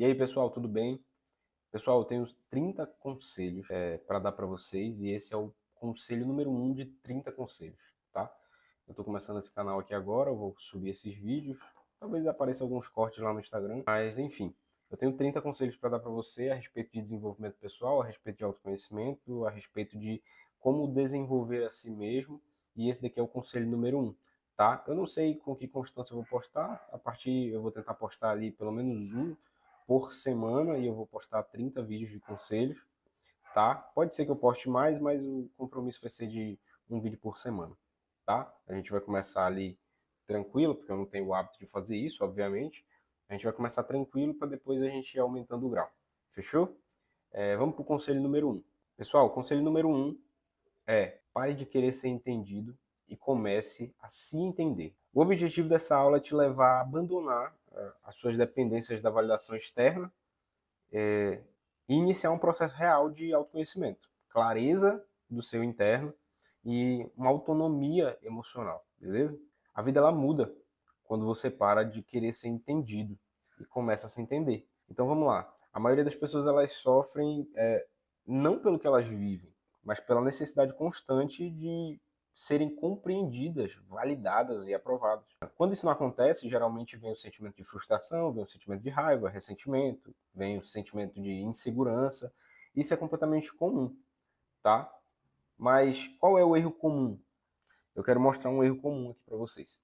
E aí, pessoal, tudo bem? Pessoal, eu tenho 30 conselhos para dar para vocês e esse é o conselho número um de 30 conselhos, tá? Eu estou começando esse canal aqui agora, eu vou subir esses vídeos, talvez apareça alguns cortes lá no Instagram, mas enfim, eu tenho 30 conselhos para dar para você a respeito de desenvolvimento pessoal, a respeito de autoconhecimento, a respeito de como desenvolver a si mesmo e esse daqui é o conselho número um, tá? Eu não sei com que constância eu vou postar, eu vou tentar postar ali pelo menos um por semana e eu vou postar 30 vídeos de conselhos, tá? Pode ser que eu poste mais, mas o compromisso vai ser de um vídeo por semana, tá? A gente vai começar ali tranquilo, porque eu não tenho o hábito de fazer isso, obviamente. A gente vai começar tranquilo para depois a gente ir aumentando o grau. Fechou? Vamos para o conselho número um. Pessoal, o conselho número um é: pare de querer ser entendido e comece a se entender. O objetivo dessa aula é te levar a abandonar as suas dependências da validação externa e iniciar um processo real de autoconhecimento, clareza do seu interno e uma autonomia emocional, beleza? A vida ela muda quando você para de querer ser entendido e começa a se entender. Então vamos lá. A maioria das pessoas elas sofrem não pelo que elas vivem, mas pela necessidade constante de serem compreendidas, validadas e aprovadas. Quando isso não acontece, geralmente vem o sentimento de frustração, vem o sentimento de raiva, ressentimento, vem o sentimento de insegurança. Isso é completamente comum, tá? Mas qual é o erro comum? Eu quero mostrar um erro comum aqui para vocês.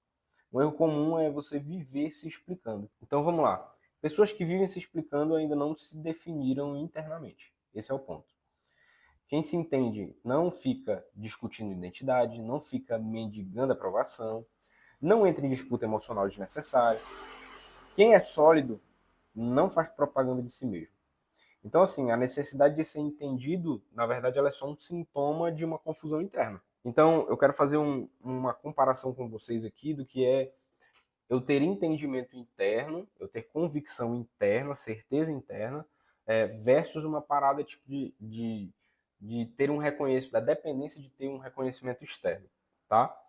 Um erro comum é você viver se explicando. Então vamos lá. Pessoas que vivem se explicando ainda não se definiram internamente. Esse é o ponto. Quem se entende não fica discutindo identidade, não fica mendigando aprovação, não entra em disputa emocional desnecessária. Quem é sólido não faz propaganda de si mesmo. Então, assim, a necessidade de ser entendido, na verdade, ela é só um sintoma de uma confusão interna. Então, eu quero fazer uma comparação com vocês aqui do que é eu ter entendimento interno, eu ter convicção interna, certeza interna, versus uma parada tipo de ter um reconhecimento, da dependência de ter um reconhecimento externo, tá?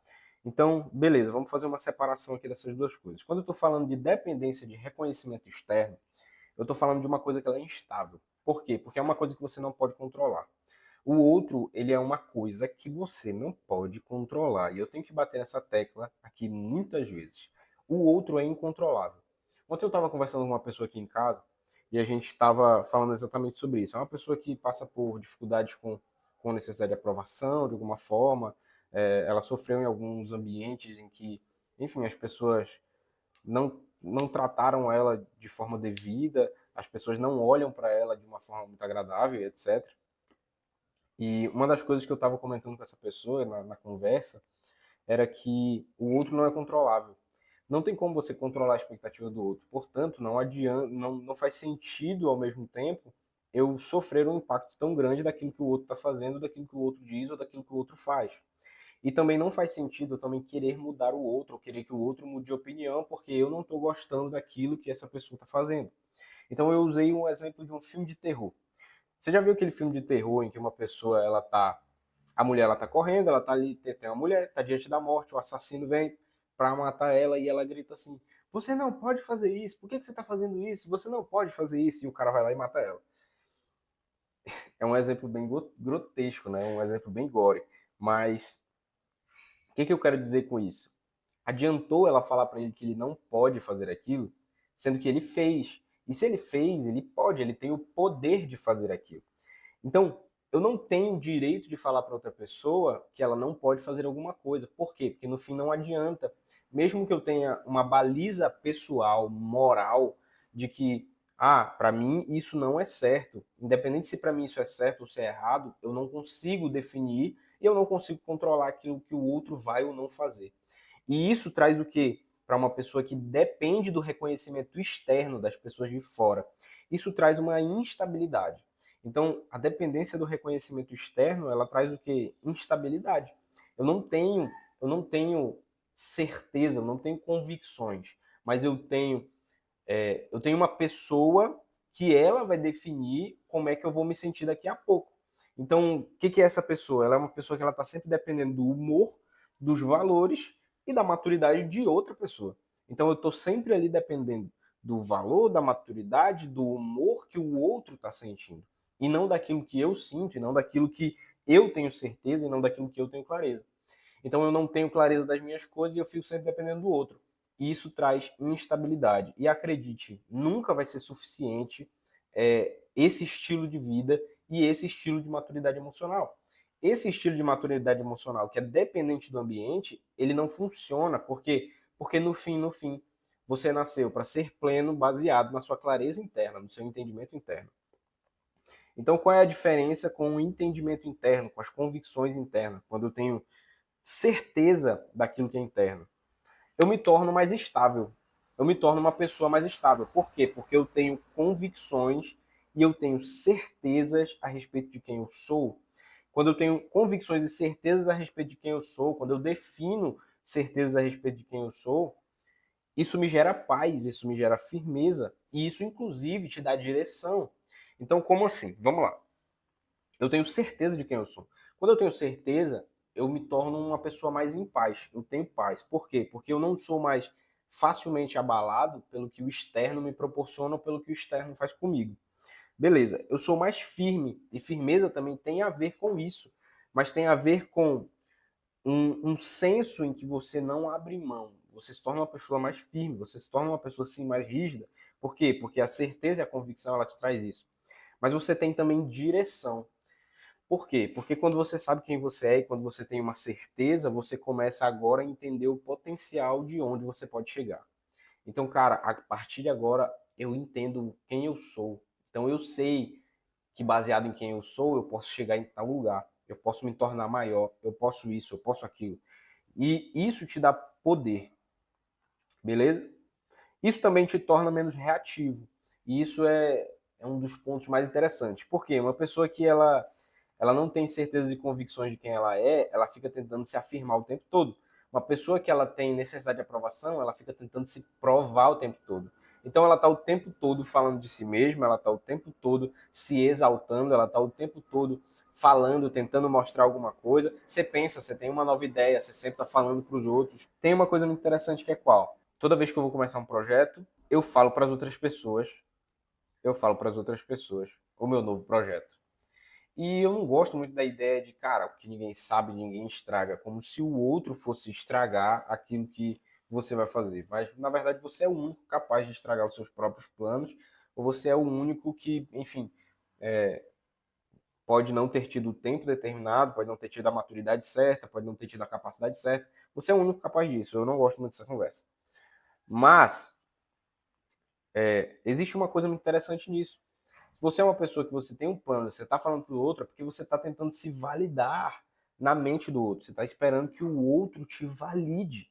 Então, beleza, vamos fazer uma separação aqui dessas duas coisas. Quando eu estou falando de dependência de reconhecimento externo, eu estou falando de uma coisa que ela é instável. Por quê? Porque é uma coisa que você não pode controlar. O outro, ele é uma coisa que você não pode controlar. E eu tenho que bater nessa tecla aqui muitas vezes. O outro é incontrolável. Ontem eu estava conversando com uma pessoa aqui em casa e a gente estava falando exatamente sobre isso. É uma pessoa que passa por dificuldades com necessidade de aprovação, de alguma forma. Ela sofreu em alguns ambientes em que, enfim, as pessoas não trataram ela de forma devida, as pessoas não olham para ela de uma forma muito agradável, etc. E uma das coisas que eu estava comentando com essa pessoa na conversa era que o outro não é controlável. Não tem como você controlar a expectativa do outro. Portanto, não adianta, não faz sentido ao mesmo tempo eu sofrer um impacto tão grande daquilo que o outro está fazendo, daquilo que o outro diz ou daquilo que o outro faz. E também não faz sentido eu também querer mudar o outro, ou querer que o outro mude de opinião, porque eu não estou gostando daquilo que essa pessoa está fazendo. Então eu usei um exemplo de um filme de terror. Você já viu aquele filme de terror em que uma pessoa, a mulher ela tá correndo, ela tá ali, tem uma mulher, tá diante da morte, o assassino vem para matar ela e ela grita assim: "Você não pode fazer isso. Por que você tá fazendo isso? Você não pode fazer isso". E o cara vai lá e mata ela. É um exemplo bem grotesco, né? Um exemplo bem gore, mas o que eu quero dizer com isso? Adiantou ela falar para ele que ele não pode fazer aquilo, sendo que ele fez. E se ele fez, ele pode, ele tem o poder de fazer aquilo. Então, eu não tenho direito de falar para outra pessoa que ela não pode fazer alguma coisa. Por quê? Porque no fim não adianta. Mesmo que eu tenha uma baliza pessoal, moral, de que, para mim isso não é certo. Independente se para mim isso é certo ou se é errado, eu não consigo definir e eu não consigo controlar aquilo que o outro vai ou não fazer. E isso traz o quê? Para uma pessoa que depende do reconhecimento externo das pessoas de fora. Isso traz uma instabilidade. Então, a dependência do reconhecimento externo, ela traz o quê? Instabilidade. Eu não tenho certeza, eu não tenho convicções, mas eu tenho uma pessoa que ela vai definir como é que eu vou me sentir daqui a pouco. Então, o que é essa pessoa? Ela é uma pessoa que ela está sempre dependendo do humor, dos valores e da maturidade de outra pessoa. Então, eu estou sempre ali dependendo do valor, da maturidade, do humor que o outro está sentindo. E não daquilo que eu sinto, e não daquilo que eu tenho certeza, e não daquilo que eu tenho clareza. Então eu não tenho clareza das minhas coisas e eu fico sempre dependendo do outro. E isso traz instabilidade. E acredite, nunca vai ser suficiente esse estilo de vida e esse estilo de maturidade emocional. Esse estilo de maturidade emocional que é dependente do ambiente, ele não funciona porque no fim, você nasceu para ser pleno baseado na sua clareza interna, no seu entendimento interno. Então, qual é a diferença com o entendimento interno, com as convicções internas? Quando eu tenho certeza daquilo que é interno, eu me torno mais estável. Eu me torno uma pessoa mais estável. Por quê? Porque eu tenho convicções e eu tenho certezas a respeito de quem eu sou. Quando eu tenho convicções e certezas a respeito de quem eu sou, quando eu defino certezas a respeito de quem eu sou, isso me gera paz, isso me gera firmeza e isso, inclusive, te dá direção. Então, como assim? Vamos lá. Eu tenho certeza de quem eu sou. Quando eu tenho certeza, eu me torno uma pessoa mais em paz. Eu tenho paz. Por quê? Porque eu não sou mais facilmente abalado pelo que o externo me proporciona ou pelo que o externo faz comigo. Beleza, eu sou mais firme e firmeza também tem a ver com isso, mas tem a ver com um senso em que você não abre mão. Você se torna uma pessoa mais firme, você se torna uma pessoa assim mais rígida. Por quê? Porque a certeza e a convicção ela te traz isso. Mas você tem também direção. Por quê? Porque quando você sabe quem você é e quando você tem uma certeza, você começa agora a entender o potencial de onde você pode chegar. Então, cara, a partir de agora eu entendo quem eu sou. Então eu sei que baseado em quem eu sou, eu posso chegar em tal lugar, eu posso me tornar maior, eu posso isso, eu posso aquilo. E isso te dá poder, beleza? Isso também te torna menos reativo. E isso é um dos pontos mais interessantes. Por quê? Uma pessoa que ela não tem certeza e convicções de quem ela é, ela fica tentando se afirmar o tempo todo. Uma pessoa que ela tem necessidade de aprovação, ela fica tentando se provar o tempo todo. Então ela está o tempo todo falando de si mesma, ela está o tempo todo se exaltando, ela está o tempo todo falando, tentando mostrar alguma coisa. Você pensa, você tem uma nova ideia, você sempre está falando para os outros. Tem uma coisa muito interessante que é qual? Toda vez que eu vou começar um projeto, eu falo para as outras pessoas, o meu novo projeto. E eu não gosto muito da ideia de, cara, o que ninguém sabe, ninguém estraga, como se o outro fosse estragar aquilo que você vai fazer. Mas, na verdade, você é o único capaz de estragar os seus próprios planos, ou você é o único que, enfim, pode não ter tido o tempo determinado, pode não ter tido a maturidade certa, pode não ter tido a capacidade certa. Você é o único capaz disso. Eu não gosto muito dessa conversa. Mas, existe uma coisa muito interessante nisso. Se você é uma pessoa que você tem um plano, você está falando para o outro, é porque você está tentando se validar na mente do outro. Você está esperando que o outro te valide,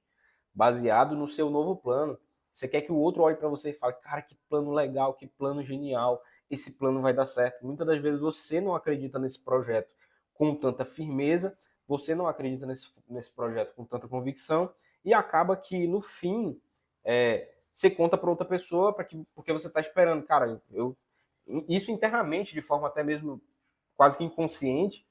baseado no seu novo plano. Você quer que o outro olhe para você e fale, cara, que plano legal, que plano genial, esse plano vai dar certo. Muitas das vezes você não acredita nesse projeto com tanta firmeza, você não acredita nesse projeto com tanta convicção, e acaba que, no fim, você conta para outra pessoa porque você está esperando, cara, isso internamente, de forma até mesmo quase que inconsciente,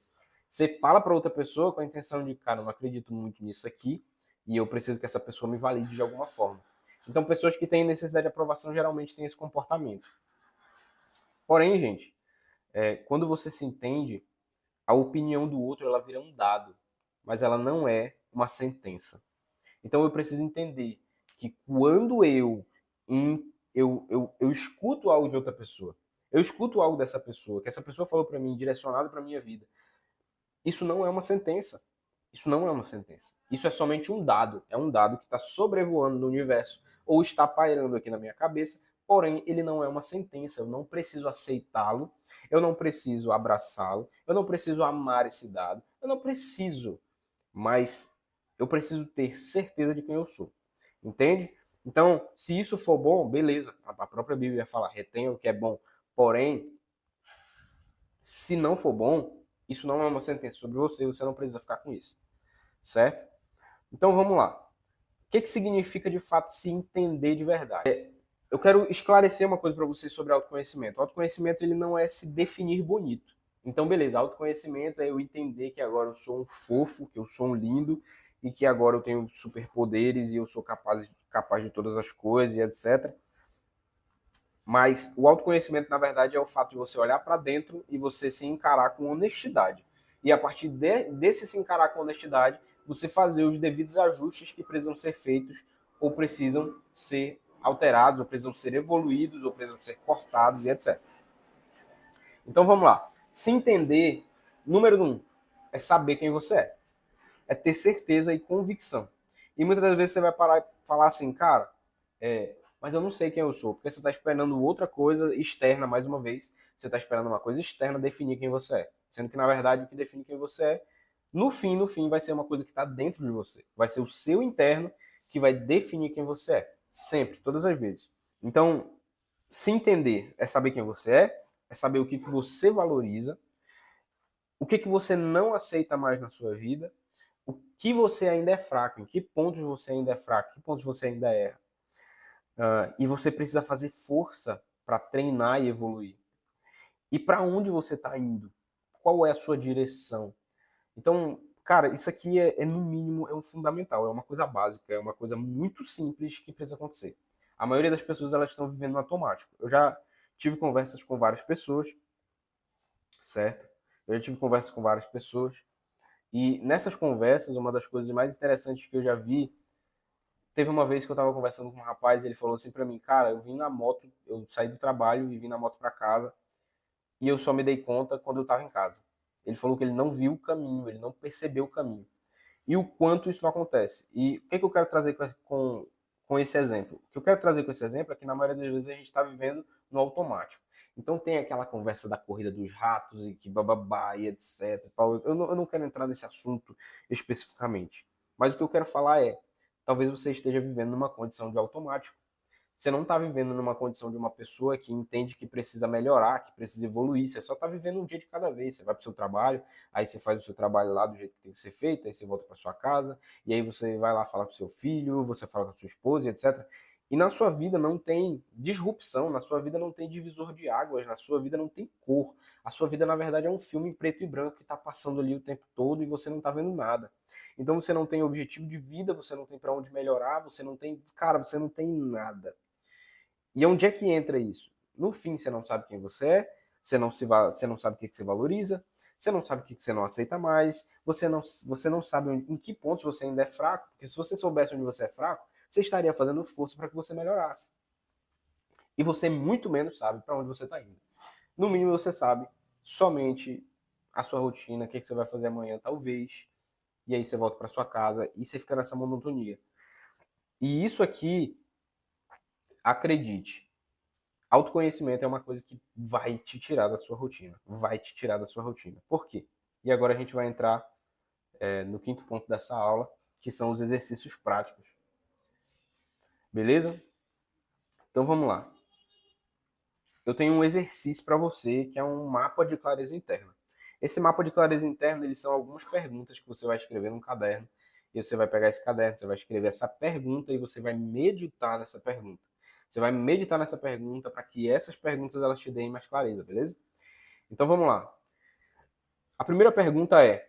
você fala para outra pessoa com a intenção de, cara, eu não acredito muito nisso aqui e eu preciso que essa pessoa me valide de alguma forma. Então, pessoas que têm necessidade de aprovação geralmente têm esse comportamento. Porém, gente, quando você se entende, a opinião do outro ela vira um dado, mas ela não é uma sentença. Então, eu preciso entender que quando eu escuto algo de outra pessoa, eu escuto algo dessa pessoa, que essa pessoa falou para mim, direcionado para minha vida, isso não é uma sentença. Isso não é uma sentença. Isso é somente um dado. É um dado que está sobrevoando no universo ou está pairando aqui na minha cabeça, porém ele não é uma sentença. Eu não preciso aceitá-lo, eu não preciso abraçá-lo, eu não preciso amar esse dado, eu não preciso, mas eu preciso ter certeza de quem eu sou. Entende? Então, se isso for bom, beleza. A própria Bíblia fala, retenha o que é bom. Porém, se não for bom, isso não é uma sentença sobre você, você não precisa ficar com isso. Certo? Então vamos lá. O que significa de fato se entender de verdade? Eu quero esclarecer uma coisa para vocês sobre autoconhecimento. O autoconhecimento ele não é se definir bonito. Então, beleza, autoconhecimento é eu entender que agora eu sou um fofo, que eu sou um lindo e que agora eu tenho superpoderes e eu sou capaz de todas as coisas e etc. Mas o autoconhecimento, na verdade, é o fato de você olhar para dentro e você se encarar com honestidade. E a partir desse se encarar com honestidade, você fazer os devidos ajustes que precisam ser feitos ou precisam ser alterados, ou precisam ser evoluídos, ou precisam ser cortados e etc. Então vamos lá. Se entender, número um, é saber quem você é. É ter certeza e convicção. E muitas das vezes você vai parar e falar assim, cara, mas eu não sei quem eu sou, porque você está esperando outra coisa externa, mais uma vez, você está esperando uma coisa externa definir quem você é. Sendo que, na verdade, o que define quem você é, no fim, vai ser uma coisa que está dentro de você. Vai ser o seu interno que vai definir quem você é. Sempre, todas as vezes. Então, se entender é saber quem você é saber o que você valoriza, o que você não aceita mais na sua vida, o que você ainda é fraco, em que pontos você ainda é fraco, em que pontos você ainda erra. E você precisa fazer força para treinar e evoluir. E para onde você está indo? Qual é a sua direção? Então, cara, isso aqui no mínimo, é um fundamental, é uma coisa básica, é uma coisa muito simples que precisa acontecer. A maioria das pessoas, elas estão vivendo no automático. Eu já tive conversas com várias pessoas, certo? Eu já tive conversas com várias pessoas, e nessas conversas, uma das coisas mais interessantes que eu já vi, teve uma vez que eu estava conversando com um rapaz, e ele falou assim para mim, cara, eu vim na moto, eu saí do trabalho e vim na moto para casa, e eu só me dei conta quando eu estava em casa. Ele falou que ele não viu o caminho, ele não percebeu o caminho. E o quanto isso não acontece. E o que eu quero trazer com esse exemplo? O que eu quero trazer com esse exemplo é que na maioria das vezes a gente está vivendo no automático. Então tem aquela conversa da corrida dos ratos e que bababá e etc. Eu não quero entrar nesse assunto especificamente. Mas o que eu quero falar é, talvez você esteja vivendo numa condição de automático. Você não está vivendo numa condição de uma pessoa que entende que precisa melhorar, que precisa evoluir. Você só está vivendo um dia de cada vez. Você vai para o seu trabalho, aí você faz o seu trabalho lá do jeito que tem que ser feito, aí você volta para sua casa, e aí você vai lá falar com seu filho, você fala com a sua esposa, etc. E na sua vida não tem disrupção, na sua vida não tem divisor de águas, na sua vida não tem cor. A sua vida, na verdade, é um filme em preto e branco que está passando ali o tempo todo e você não está vendo nada. Então você não tem objetivo de vida, você não tem para onde melhorar, você não tem, cara, você não tem nada. E onde é que entra isso? No fim, você não sabe quem você é, você não sabe o que você valoriza, você não sabe o que você não aceita mais, você não sabe em que pontos você ainda é fraco, porque se você soubesse onde você é fraco, você estaria fazendo força para que você melhorasse. E você muito menos sabe para onde você está indo. No mínimo, você sabe somente a sua rotina, o que você vai fazer amanhã, talvez, e aí você volta para sua casa e você fica nessa monotonia. E isso aqui, acredite, autoconhecimento é uma coisa que vai te tirar da sua rotina. Vai te tirar da sua rotina. Por quê? E agora a gente vai entrar no quinto ponto dessa aula, que são os exercícios práticos. Beleza? Então vamos lá. Eu tenho um exercício para você que é um mapa de clareza interna. Esse mapa de clareza interna, eles são algumas perguntas que você vai escrever num caderno. E você vai pegar esse caderno, você vai escrever essa pergunta e você vai meditar nessa pergunta. Você vai meditar nessa pergunta para que essas perguntas elas te deem mais clareza, beleza? Então vamos lá. A primeira pergunta é: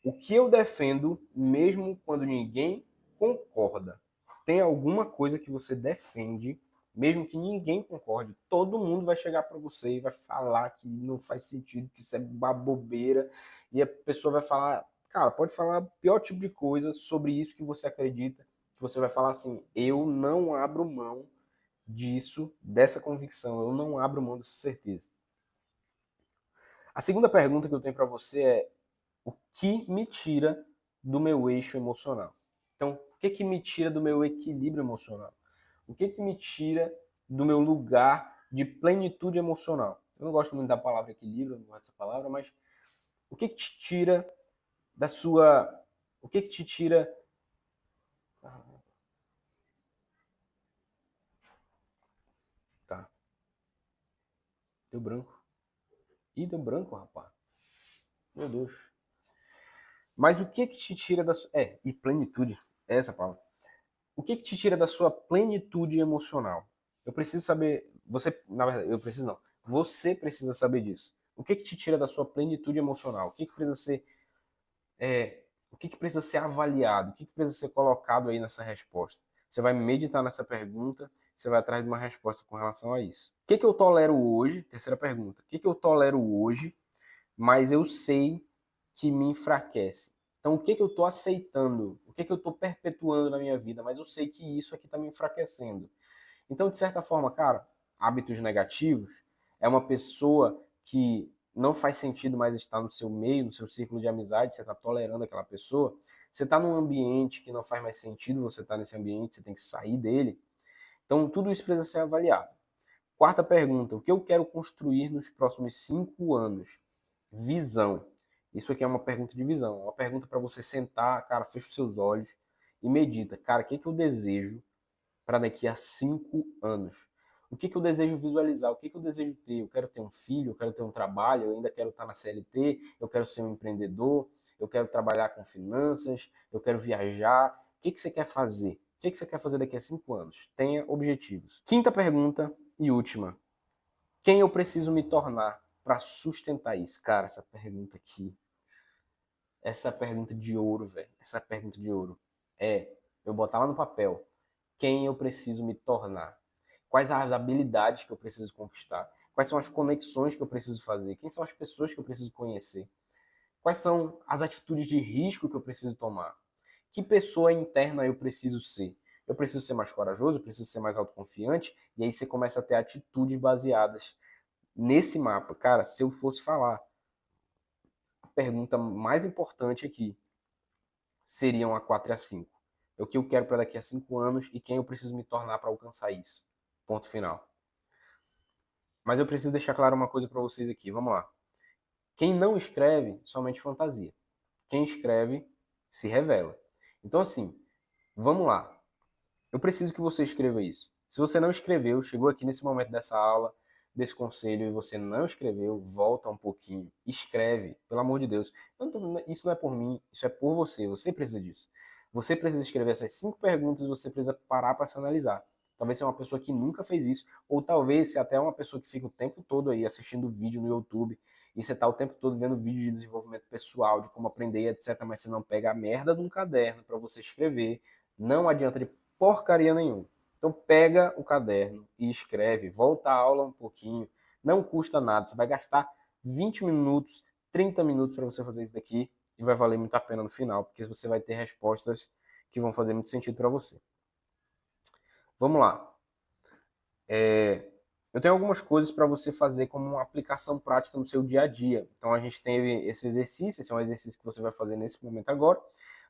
o que eu defendo mesmo quando ninguém concorda? Tem alguma coisa que você defende mesmo que ninguém concorde? Todo mundo vai chegar para você e vai falar que não faz sentido, que isso é uma bobeira, e a pessoa vai falar, cara, pode falar o pior tipo de coisa sobre isso que você acredita, que você vai falar assim: eu não abro mão disso, dessa convicção, eu não abro mão dessa certeza. A segunda pergunta que eu tenho para você é: o que me tira do meu eixo emocional? Então, o que me tira do meu equilíbrio emocional? O que me tira do meu lugar de plenitude emocional? Eu não gosto muito da palavra equilíbrio, não gosto dessa palavra, mas o que te tira da sua... O que te tira... Tá, deu branco. Ih, deu branco, rapaz. Meu Deus. Mas o que te tira da sua... e plenitude, é essa palavra. O que te tira da sua plenitude emocional? Eu preciso saber, você, na verdade, eu preciso não. Você precisa saber disso. O que te tira da sua plenitude emocional? O que precisa ser, o que precisa ser avaliado? O que precisa ser colocado aí nessa resposta? Você vai meditar nessa pergunta você vai atrás de uma resposta com relação a isso. O que eu tolero hoje? Terceira pergunta. O que eu tolero hoje, mas eu sei que me enfraquece? Então, o que eu estou aceitando? O que eu estou perpetuando na minha vida? Mas eu sei que isso aqui está me enfraquecendo. Então, de certa forma, cara, hábitos negativos é uma pessoa que não faz sentido mais estar no seu meio, no seu círculo de amizade, você está tolerando aquela pessoa, você está num ambiente que não faz mais sentido você estar nesse ambiente, você tem que sair dele. Então, tudo isso precisa ser avaliado. Quarta pergunta, o que eu quero construir nos próximos 5 anos? Visão. Isso aqui é uma pergunta de visão, uma pergunta para você sentar, cara, fecha os seus olhos e medita. Cara, o que eu desejo para daqui a 5 anos? O que eu desejo visualizar? O que eu desejo ter? Eu quero ter um filho, eu quero ter um trabalho, eu ainda quero estar na CLT, eu quero ser um empreendedor, eu quero trabalhar com finanças, eu quero viajar. O que você quer fazer? O que você quer fazer daqui a 5 anos? Tenha objetivos. Quinta pergunta e última. Quem eu preciso me tornar para sustentar isso? Cara, essa pergunta aqui, essa pergunta de ouro, velho. Essa pergunta de ouro. Eu botar lá no papel quem eu preciso me tornar. Quais as habilidades que eu preciso conquistar? Quais são as conexões que eu preciso fazer? Quem são as pessoas que eu preciso conhecer? Quais são as atitudes de risco que eu preciso tomar? Que pessoa interna eu preciso ser? Eu preciso ser mais corajoso, eu preciso ser mais autoconfiante, e aí você começa a ter atitudes baseadas nesse mapa. Cara, se eu fosse falar, a pergunta mais importante aqui seriam a 4 e a 5. É o que eu quero para daqui a 5 anos e quem eu preciso me tornar para alcançar isso. Ponto final. Mas eu preciso deixar claro uma coisa para vocês aqui. Vamos lá. Quem não escreve, somente fantasia. Quem escreve, se revela. Então, assim, vamos lá. Eu preciso que você escreva isso. Se você não escreveu, chegou aqui nesse momento dessa aula, desse conselho, e você não escreveu, volta um pouquinho. Escreve, pelo amor de Deus. Isso não é por mim, isso é por você. Você precisa disso. Você precisa escrever essas 5 perguntas, você precisa parar para se analisar. Talvez você é uma pessoa que nunca fez isso, ou talvez você até é uma pessoa que fica o tempo todo aí assistindo vídeo no YouTube, e você está o tempo todo vendo vídeo de desenvolvimento pessoal, de como aprender, etc. Mas você não pega a merda de um caderno para você escrever. Não adianta de porcaria nenhuma. Então pega o caderno e escreve, volta à aula um pouquinho, não custa nada, você vai gastar 20 minutos, 30 minutos para você fazer isso daqui e vai valer muito a pena no final, porque você vai ter respostas que vão fazer muito sentido para você. Vamos lá. Eu tenho algumas coisas para você fazer como uma aplicação prática no seu dia a dia. Então a gente tem esse exercício, esse é um exercício que você vai fazer nesse momento agora,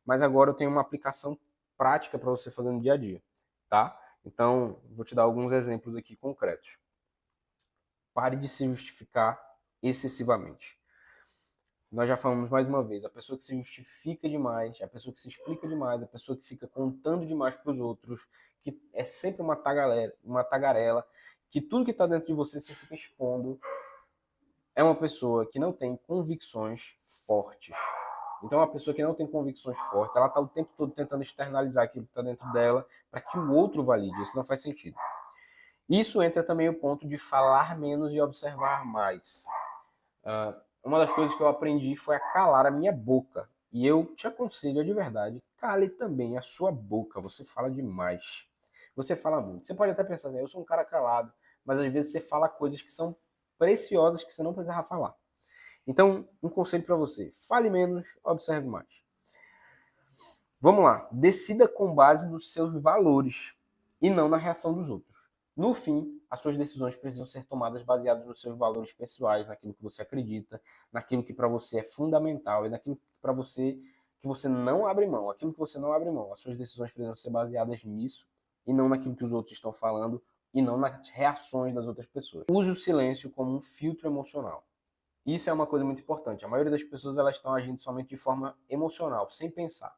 mas agora eu tenho uma aplicação prática para você fazer no dia a dia, tá? Então, vou te dar alguns exemplos aqui concretos. Pare de se justificar excessivamente. Nós já falamos mais uma vez, a pessoa que se justifica demais, a pessoa que se explica demais, a pessoa que fica contando demais para os outros, que é sempre uma tagarela, que tudo que está dentro de você fica expondo, é uma pessoa que não tem convicções fortes. Então, uma pessoa que não tem convicções fortes, ela está o tempo todo tentando externalizar aquilo que está dentro dela para que o outro valide. Isso não faz sentido. Isso entra também o ponto de falar menos e observar mais. Uma das coisas que eu aprendi foi a calar a minha boca. E eu te aconselho de verdade, cale também a sua boca. Você fala demais. Você fala muito. Você pode até pensar assim, eu sou um cara calado, mas às vezes você fala coisas que são preciosas que você não precisava falar. Então, um conselho para você, fale menos, observe mais. Vamos lá, decida com base nos seus valores e não na reação dos outros. No fim, as suas decisões precisam ser tomadas baseadas nos seus valores pessoais, naquilo que você acredita, naquilo que para você é fundamental e naquilo que para você que você não abre mão, aquilo que você não abre mão. As suas decisões precisam ser baseadas nisso e não naquilo que os outros estão falando e não nas reações das outras pessoas. Use o silêncio como um filtro emocional. Isso é uma coisa muito importante. A maioria das pessoas elas estão agindo somente de forma emocional, sem pensar.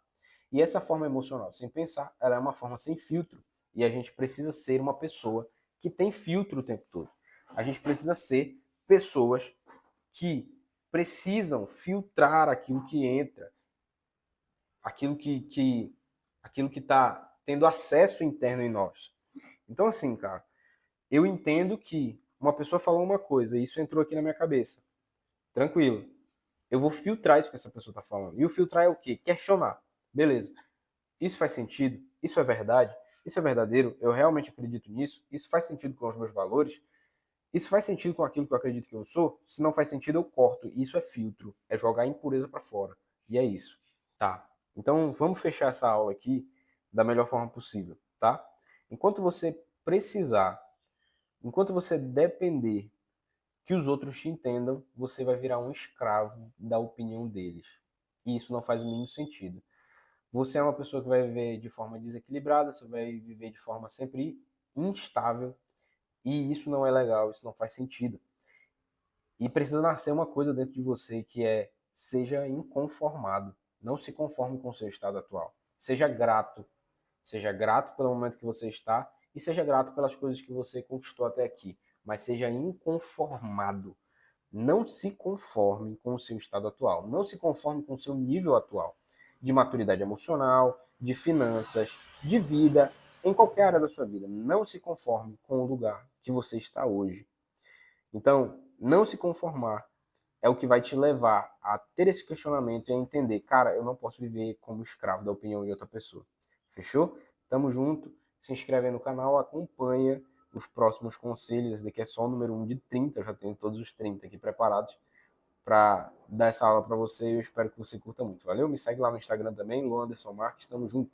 E essa forma emocional, sem pensar, ela é uma forma sem filtro. E a gente precisa ser uma pessoa que tem filtro o tempo todo. A gente precisa ser pessoas que precisam filtrar aquilo que entra, aquilo que está tendo acesso interno em nós. Então, assim, cara, eu entendo que uma pessoa falou uma coisa e isso entrou aqui na minha cabeça. Tranquilo. Eu vou filtrar isso que essa pessoa está falando. E o filtrar é o quê? Questionar. Beleza. Isso faz sentido? Isso é verdade? Isso é verdadeiro? Eu realmente acredito nisso? Isso faz sentido com os meus valores? Isso faz sentido com aquilo que eu acredito que eu sou? Se não faz sentido, eu corto. Isso é filtro, é jogar a impureza para fora. E é isso. Tá. Então, vamos fechar essa aula aqui da melhor forma possível, tá? Enquanto você precisar, enquanto você depender que os outros te entendam, você vai virar um escravo da opinião deles. E isso não faz o mínimo sentido. Você é uma pessoa que vai viver de forma desequilibrada, você vai viver de forma sempre instável, e isso não é legal, isso não faz sentido. E precisa nascer uma coisa dentro de você que é: seja inconformado. Não se conforme com o seu estado atual. Seja grato. Seja grato pelo momento que você está e seja grato pelas coisas que você conquistou até aqui. Mas seja inconformado. Não se conforme com o seu estado atual. Não se conforme com o seu nível atual de maturidade emocional, de finanças, de vida, em qualquer área da sua vida. Não se conforme com o lugar que você está hoje. Então, não se conformar é o que vai te levar a ter esse questionamento e a entender: cara, eu não posso viver como escravo da opinião de outra pessoa. Fechou? Tamo junto. Se inscreve aí no canal, acompanha os próximos conselhos. Esse daqui é só o número 1 de 30. Eu já tenho todos os 30 aqui preparados para dar essa aula para você. Eu espero que você curta muito. Valeu? Me segue lá no Instagram também, Luan Anderson Marques. Tamo junto.